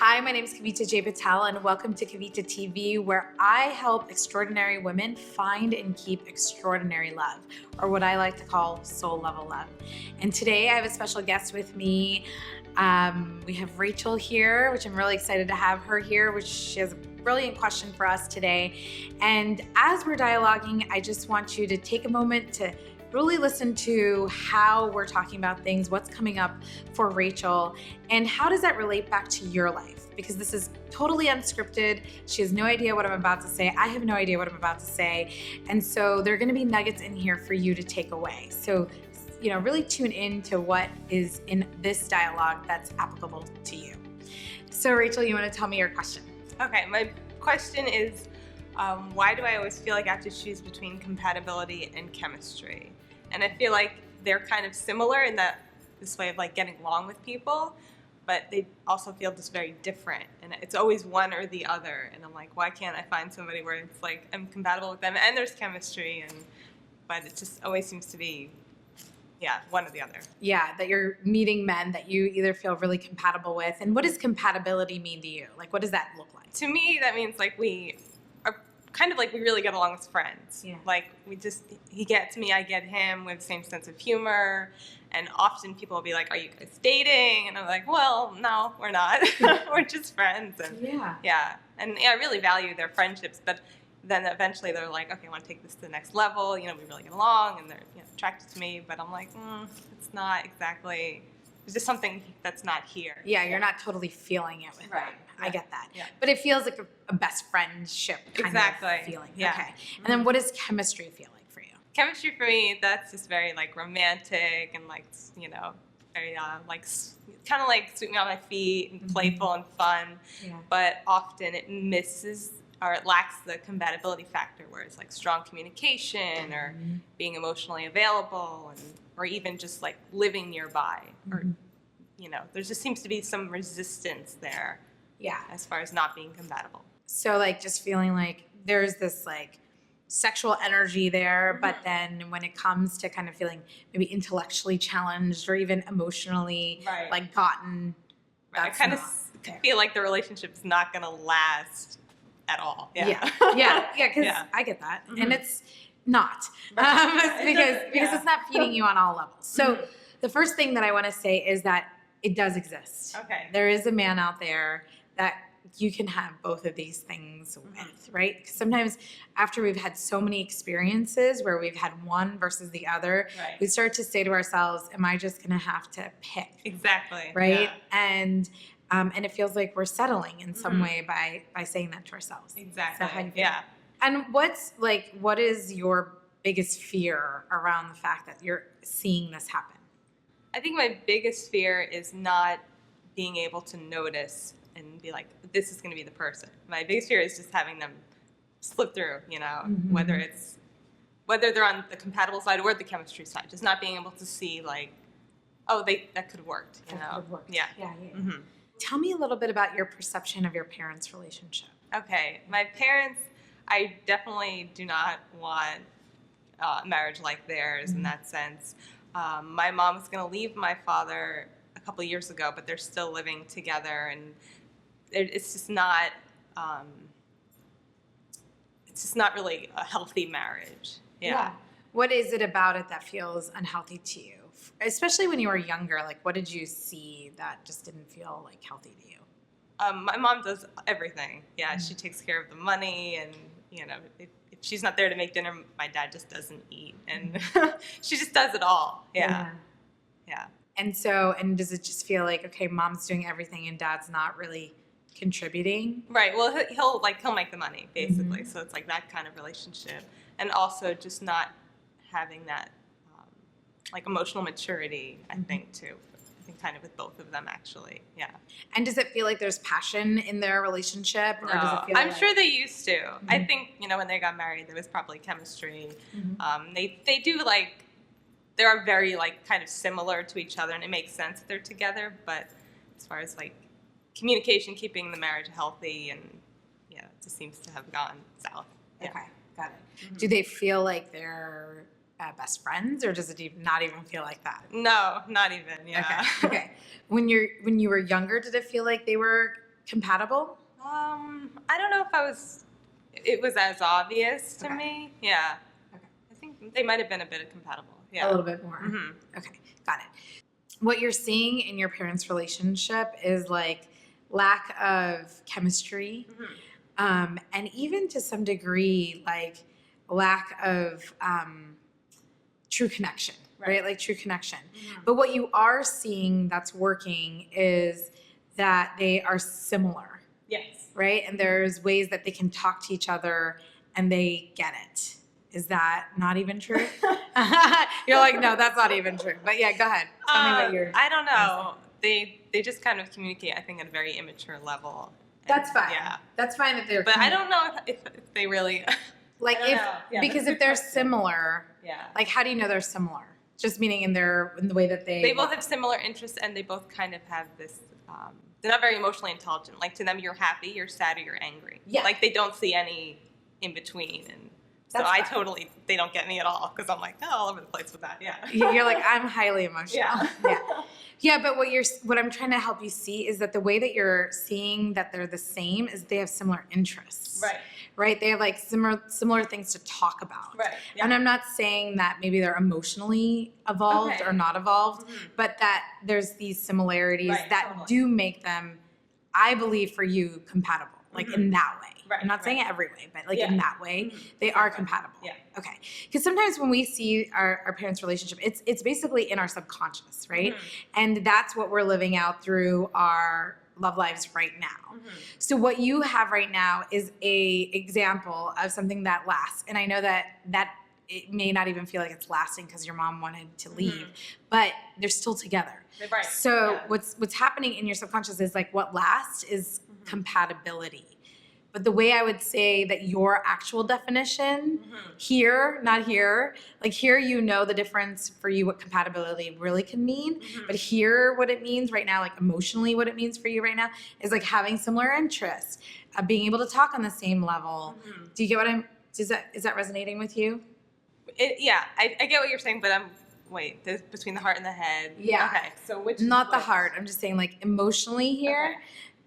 Hi, my name is Kavita J. Patel, and welcome to KavitaTV, where I help extraordinary women find and keep extraordinary love, or what I like to call soul level love. And today I have a special guest with me. We have Rachel here, which I'm really excited to have her here, which she has a brilliant question for us today. And as we're dialoguing, I just want you to take a moment to really listen to how we're talking about things, what's coming up for Rachel, and how does that relate back to your life? Because this is totally unscripted. She has no idea what I'm about to say. I have no idea what I'm about to say. And so there are gonna be nuggets in here for you to take away. So, really tune in to what is in this dialogue that's applicable to you. So Rachel, you wanna tell me your question? Okay, my question is, why do I always feel like I have to choose between compatibility and chemistry? And I feel like they're kind of similar in that this way of like getting along with people, but they also feel just very different. And it's always one or the other. And I'm like, why can't I find somebody where it's like I'm compatible with them and there's chemistry, but it just always seems to be, one or the other. Yeah, that you're meeting men that you either feel really compatible with. And what does compatibility mean to you? Like, what does that look like? To me, that means like we are kind of like we really get along as friends. Yeah. Like he gets me, I get him. We have the same sense of humor. And often people will be like, are you guys dating? And I'm like, well, no, we're not. We're just friends. And yeah. And I really value their friendships. But then eventually they're like, okay, I want to take this to the next level. We really get along and they're attracted to me. But I'm like, it's not exactly, it's just something that's not here. Yeah, you're not totally feeling it with them. Yeah. I get that. Yeah. But it feels like a best friendship kind of feeling. Yeah. Okay. And then what does chemistry feel like for you? Chemistry for me, that's just very like romantic and like, very like kind of like sweep me on my feet and playful and fun. Yeah. But often it misses or it lacks the compatibility factor where it's like strong communication or being emotionally available or even just like living nearby or, there just seems to be some resistance there. Yeah. As far as not being compatible. So like just feeling like there's this like sexual energy there, but then when it comes to kind of feeling maybe intellectually challenged or even emotionally like gotten, I kind of feel like the relationship is not going to last at all. Yeah, because I get that. And it's not because it's not feeding you on all levels. So the first thing that I want to say is that it does exist. Okay. There is a man out there that you can have both of these things with, right? Because sometimes after we've had so many experiences where we've had one versus the other, we start to say to ourselves, am I just going to have to pick? Exactly. Right? Yeah. And it feels like we're settling in some way by saying that to ourselves. Exactly. So how do you feel? Yeah. And what is your biggest fear around the fact that you're seeing this happen? I think my biggest fear is not being able to notice and be like, this is going to be the person. My biggest fear is just having them slip through, whether they're on the compatible side or the chemistry side, just not being able to see like, oh, that could have worked, Could have worked. Yeah. Tell me a little bit about your perception of your parents' relationship. Okay, my parents, I definitely do not want a marriage like theirs in that sense. My mom was going to leave my father a couple of years ago, but they're still living together, and it's just not really a healthy marriage. Yeah. What is it about it that feels unhealthy to you? Especially when you were younger, like what did you see that just didn't feel like healthy to you? My mom does everything. Yeah, she takes care of the money, and if she's not there to make dinner, my dad just doesn't eat, and she just does it all. Yeah. And does it just feel like, okay, mom's doing everything and dad's not really contributing? Right. Well, he'll make the money basically. So it's like that kind of relationship, and also just not having that like emotional maturity. I think too. I think kind of with both of them actually. Yeah. And does it feel like there's passion in their relationship? Or no, does it feel I'm sure they used to. I think when they got married, there was probably chemistry. They do like. They are very like kind of similar to each other, and it makes sense that they're together. But as far as like communication, keeping the marriage healthy, and it just seems to have gone south. Yeah. Okay, got it. Do they feel like they're best friends, or does it not even feel like that? No, not even. Yeah. Okay. When you were younger, did it feel like they were compatible? I don't know if it was as obvious to Okay. me. Yeah. Okay. I think they might have been a bit compatible. Yeah. A little bit more. Okay, got it. What you're seeing in your parents' relationship is like lack of chemistry, and even to some degree, like lack of true connection, right? Like true connection. But what you are seeing that's working is that they are similar. Yes. Right? And there's ways that they can talk to each other and they get it. Is that not even true? You're like, no, that's not even true. But yeah, go ahead. Tell me what you're. I don't know. They just kind of communicate, I think, at a very immature level. That's fine. Yeah. That's fine that they're. But I don't know if they really. Like I don't know. Yeah, because if they're similar, Yeah. like how do you know they're similar? Just meaning in the way that they. They both have similar interests, and they both kind of have this. They're not very emotionally intelligent. Like to them, you're happy, you're sad, or you're angry. Yeah. Like they don't see any in between, and so That's fine. they don't get me at all because I'm like all over the place with that. Yeah. You're like, I'm highly emotional. Yeah. Yeah. Yeah, but what I'm trying to help you see is that the way that you're seeing that they're the same is they have similar interests. Right. Right? They have like similar things to talk about. Right. Yeah. And I'm not saying that maybe they're emotionally evolved Okay. or not evolved, but that there's these similarities Right, that totally. do make them, I believe, for you compatible, like in that way. Right, I'm not saying right. it every way, but like Yeah. in that way, they are compatible. Yeah. Okay. Because sometimes when we see our parents' relationship, it's basically in our subconscious, right? And that's what we're living out through our love lives right now. So what you have right now is a example of something that lasts. And I know that it may not even feel like it's lasting because your mom wanted to leave, but they're still together. Right. So Yeah. what's happening in your subconscious is like what lasts is compatibility. But the way I would say that your actual definition here, not here, like here, you know the difference for you, what compatibility really can mean. But here, what it means right now, like emotionally, what it means for you right now is like having similar interests, being able to talk on the same level. Do you get what is that resonating with you? I get what you're saying, but there's between the heart and the head. Yeah. Okay. So which? Not the heart. I'm just saying like emotionally here. Okay.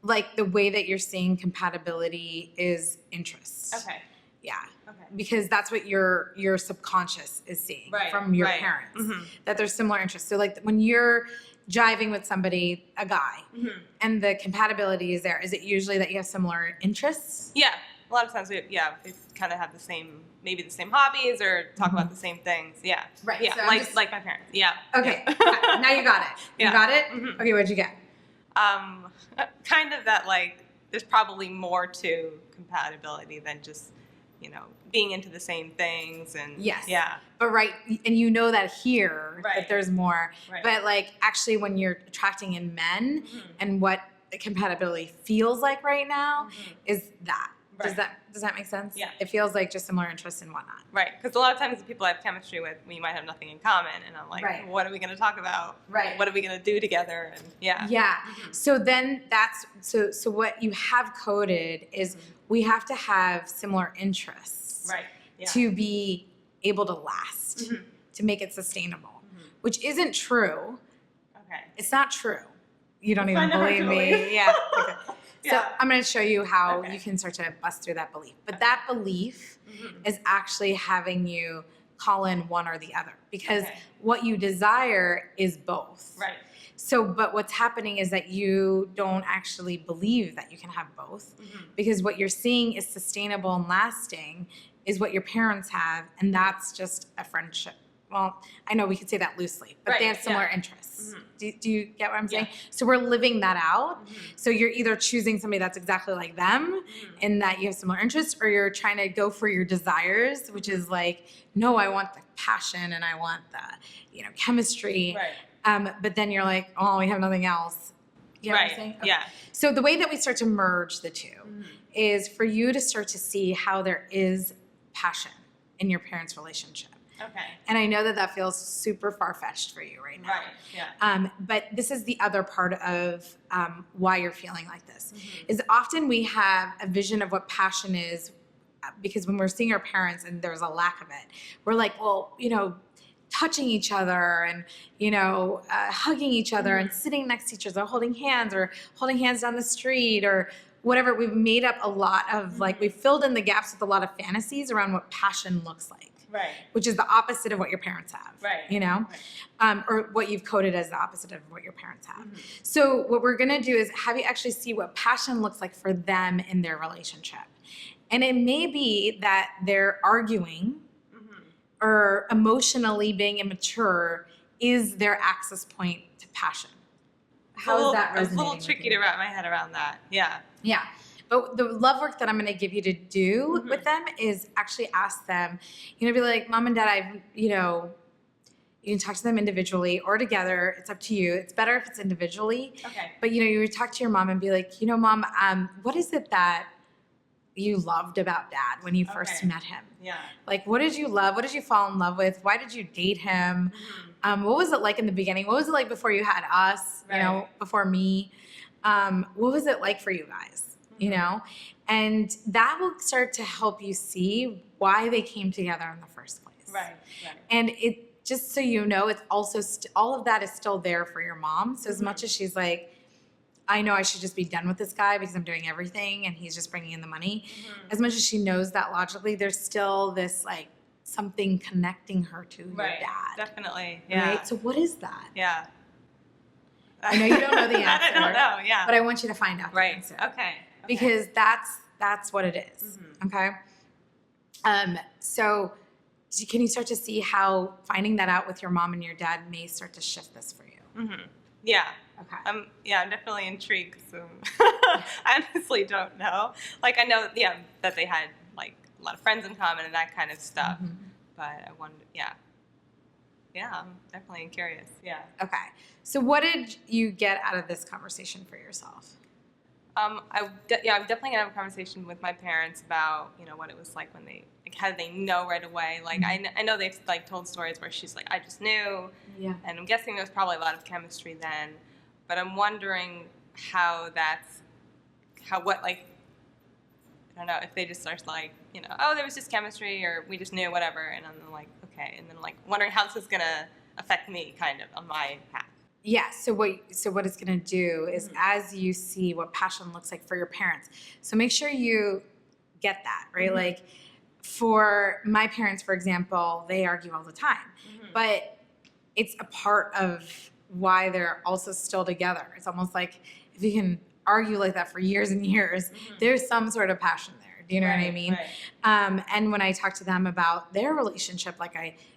Like the way that you're seeing compatibility is interest. Okay. Yeah. Okay. Because that's what your subconscious is seeing Right, from your right. parents, that there's similar interests. So like when you're jiving with somebody, a guy, and the compatibility is there, is it usually that you have similar interests? Yeah. A lot of times we kind of have maybe the same hobbies or talk about the same things. Yeah. Right, Yeah. so I'm like just- like my parents. Yeah. Okay. Yeah. Now you got it. You Yeah. got it? Okay, what'd you get? Kind of that like there's probably more to compatibility than just being into the same things and Yes. yeah. But right, and you know that here, that Right. there's more. Right. But like actually when you're attracting in men and what the compatibility feels like right now is that. Right. Does that make sense? Yeah. It feels like just similar interests and whatnot. Right, because a lot of times the people I have chemistry with, we might have nothing in common, and I'm like, Right. what are we going to talk about? Right. What are we going to do together? And yeah. Yeah. So then so what you have coded is we have to have similar interests Right. Yeah. to be able to last, to make it sustainable, which isn't true. Okay. It's not true. You don't even I know, believe me. totally. Yeah. Okay. So Yeah. I'm going to show you how Okay. you can start to bust through that belief. But that belief is actually having you call in one or the other because Okay. what you desire is both. Right. So, but what's happening is that you don't actually believe that you can have both because what you're seeing is sustainable and lasting is what your parents have, and that's just a friendship. Well, I know we could say that loosely, but they Right, have similar yeah. interests. Do you get what I'm saying? Yeah. So we're living that out. So you're either choosing somebody that's exactly like them in that you have similar interests, or you're trying to go for your desires, which is like, no, I want the passion and I want the, chemistry. Right. But then you're like, oh, we have nothing else. You know what I'm Right. saying? Okay. Yeah. So the way that we start to merge the two is for you to start to see how there is passion in your parents' relationship. Okay. And I know that feels super far-fetched for you right now. Right. Yeah. But this is the other part of why you're feeling like this. Is often we have a vision of what passion is because when we're seeing our parents and there's a lack of it, we're like, well, touching each other and, hugging each other and sitting next to each other, holding hands down the street or whatever. We've made up a lot of we've filled in the gaps with a lot of fantasies around what passion looks like. Right. Which is the opposite of what your parents have. Right. Right. Or what you've coded as the opposite of what your parents have. So what we're going to do is have you actually see what passion looks like for them in their relationship. And it may be that they're arguing or emotionally being immature is their access point to passion. How is that resonating? It's a little tricky to wrap my head around that. Yeah. Yeah. But the love work that I'm going to give you to do with them is actually ask them, be like, Mom and Dad, you can talk to them individually or together. It's up to you. It's better if it's individually. Okay. But, you would talk to your mom and be like, Mom, what is it that you loved about Dad when you first met him? Yeah. Like, what did you love? What did you fall in love with? Why did you date him? What was it like in the beginning? What was it like before you had us, before me? What was it like for you guys? And that will start to help you see why they came together in the first place. Right. And it, just so you know, it's also, all of that is still there for your mom. So as much as she's like, I know I should just be done with this guy because I'm doing everything and he's just bringing in the money. As much as she knows that logically, there's still this something connecting her to your dad. Definitely. Yeah. Right? So what is that? Yeah. I know you don't know the answer. I don't know. Yeah. But I want you to find out the answer. Okay. Because that's what it is. Okay. So can you start to see how finding that out with your mom and your dad may start to shift this for you? Yeah. Okay. I'm definitely intrigued. So I honestly don't know. I know, that they had a lot of friends in common and that kind of stuff. But I wonder, I'm definitely curious. Yeah. Okay. So what did you get out of this conversation for yourself? I'm definitely gonna have a conversation with my parents about what it was like when they how did they know right away. I know they've told stories where she's like, I just knew. Yeah. And I'm guessing there was probably a lot of chemistry then, but I'm wondering I don't know if they just start oh, there was just chemistry or we just knew whatever, and I'm like, okay, and then wondering how this is gonna affect me kind of on my path. Yeah. So what it's going to do is as you see what passion looks like for your parents. So make sure you get that, right? For my parents, for example, they argue all the time, but it's a part of why they're also still together. It's almost like if you can argue like that for years and years, there's some sort of passion there. Do you know what I mean? Right. And when I talk to them about their relationship,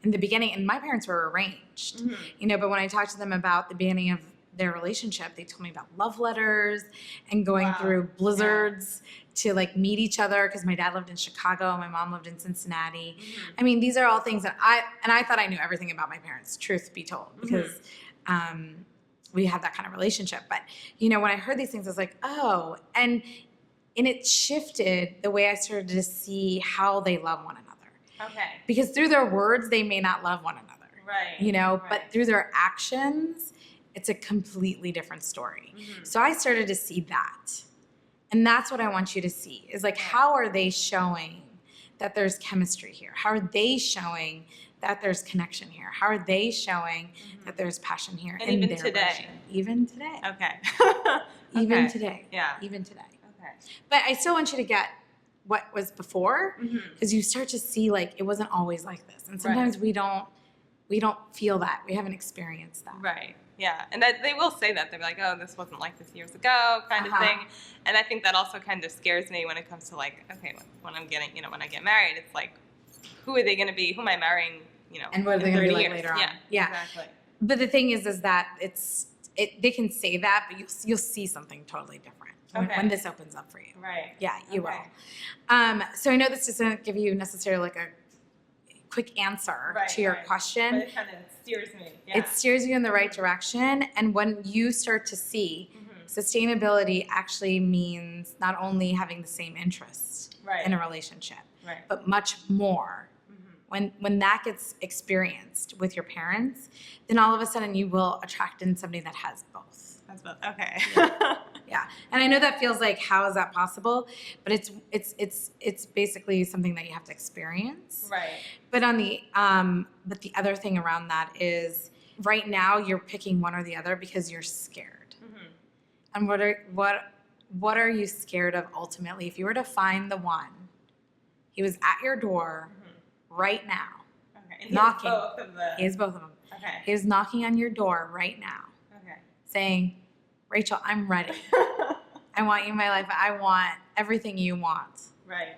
in the beginning, and my parents were arranged, but when I talked to them about the beginning of their relationship, they told me about love letters and going through blizzards to meet each other, because my dad lived in Chicago, my mom lived in Cincinnati. I mean, these are all things that I thought I knew everything about my parents, truth be told, because we had that kind of relationship. But, when I heard these things, I was like, oh, and it shifted the way I started to see how they love one another. Okay. Because through their words, they may not love one another. Right. But through their actions, it's a completely different story. So I started to see that. And that's what I want you to see is how are they showing that there's chemistry here? How are they showing that there's connection here? How are they showing that there's passion here? And even today. Even today. Okay. Even today. Yeah. Even today. Okay. But I still want you to get what was before, because you start to see it wasn't always like this. And sometimes we don't feel that. We haven't experienced that. Right. Yeah. And that they will say that. They'll be like, oh, this wasn't like this years ago kind of thing. And I think that also kind of scares me when it comes to okay, when I'm getting, when I get married, it's who are they going to be? Who am I marrying, and what are they going to be years? later on? Yeah. Exactly. But the thing is that they can say that, but you'll see something totally different when this opens up for you. Right. Yeah, you will. So I know this doesn't give you necessarily a quick answer to your question. But it kind of steers me. Yeah. It steers you in the right direction. And when you start to see sustainability actually means not only having the same interests in a relationship, but much more. When that gets experienced with your parents, then all of a sudden you will attract in somebody that has both. That's both. Okay. Yeah, and I know that feels like, how is that possible? But it's basically something that you have to experience. Right. But but the other thing around that is, right now you're picking one or the other because you're scared. Mm-hmm. And what are you scared of ultimately? If you were to find the one, he was at your door right now, Okay. And knocking. He has both of them. Okay. He is knocking on your door right now, saying, Rachel, I'm ready. I want you in my life. I want everything you want. Right.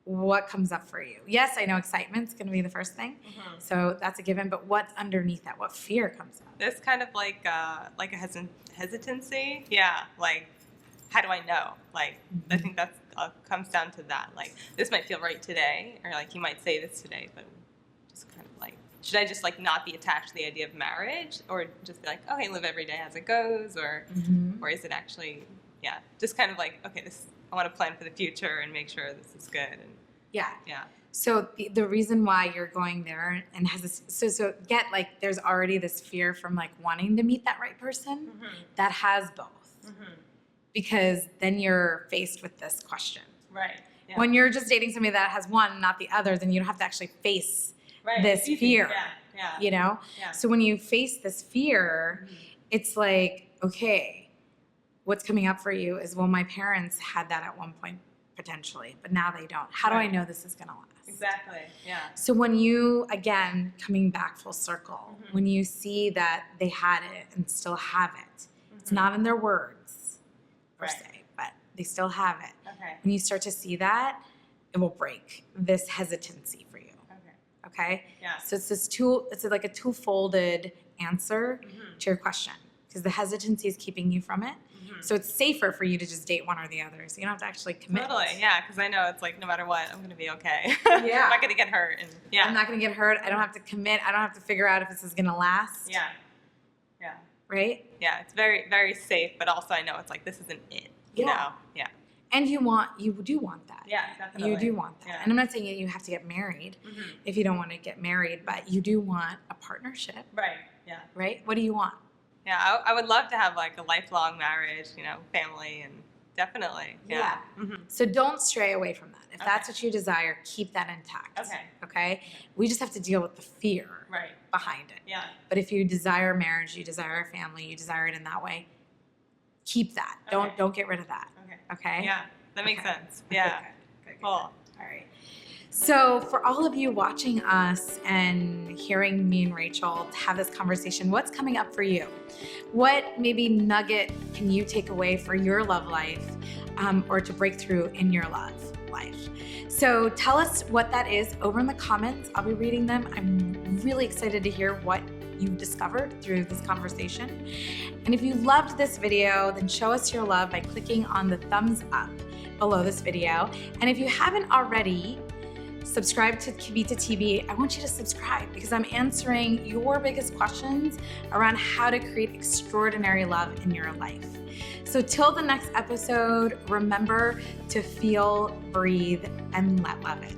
What comes up for you? Yes, I know excitement's going to be the first thing. Mm-hmm. So that's a given. But what's underneath that? What fear comes up? There's kind of like a hesitancy. Yeah. Like, how do I know? Like, I think that comes down to that. Like, this might feel right today, or like, you might say this today, but just kind of like, should I just like not be attached to the idea of marriage, or just be like, okay, live every day as it goes, or is it actually, just kind of like, okay, I want to plan for the future and make sure this is good. And yeah. So the reason why you're going there and there's already this fear from like wanting to meet that right person that has both. Because then you're faced with this question. Right. Yeah. When you're just dating somebody that has one, not the other, then you don't have to actually face this fear. Yeah. You know? Yeah. So when you face this fear, it's like, okay, what's coming up for you is, well, my parents had that at one point potentially, but now they don't. How do I know this is going to last? Exactly. Yeah. So when you, again, coming back full circle, when you see that they had it and still have it, it's not in their words per se, but they still have it. Okay. When you start to see that, it will break this hesitancy for you. Okay? Yeah. So it's like a two-folded answer to your question, because the hesitancy is keeping you from it. So it's safer for you to just date one or the other. So you don't have to actually commit. Totally, yeah, because I know it's like, no matter what, I'm going to be okay. Yeah. I'm not going to get hurt. And I'm not going to get hurt. I don't have to commit. I don't have to figure out if this is going to last. Yeah. Right? Yeah, it's very, very safe, but also I know it's like, this isn't it. You know? Yeah. And you do want that. Yeah, definitely. You do want that. Yeah. And I'm not saying you have to get married if you don't want to get married, but you do want a partnership. Right, yeah. Right? What do you want? Yeah, I would love to have like a lifelong marriage, family, and definitely. Yeah. So don't stray away from that. If that's what you desire, keep that intact. Okay? We just have to deal with the fear behind it. Yeah. But if you desire marriage, you desire a family, you desire it in that way, keep that. Don't get rid of that. Okay? Yeah, that makes sense. Yeah. Good. Cool. All right. So for all of you watching us and hearing me and Rachel have this conversation, what's coming up for you? What maybe nugget can you take away for your love life or to break through in your love life? So tell us what that is over in the comments. I'll be reading them. I'm really excited to hear what you've discovered through this conversation. And if you loved this video, then show us your love by clicking on the thumbs up below this video. And if you haven't already, subscribe to KavitaTV. I want you to subscribe because I'm answering your biggest questions around how to create extraordinary love in your life. So till the next episode, remember to feel, breathe, and let love it.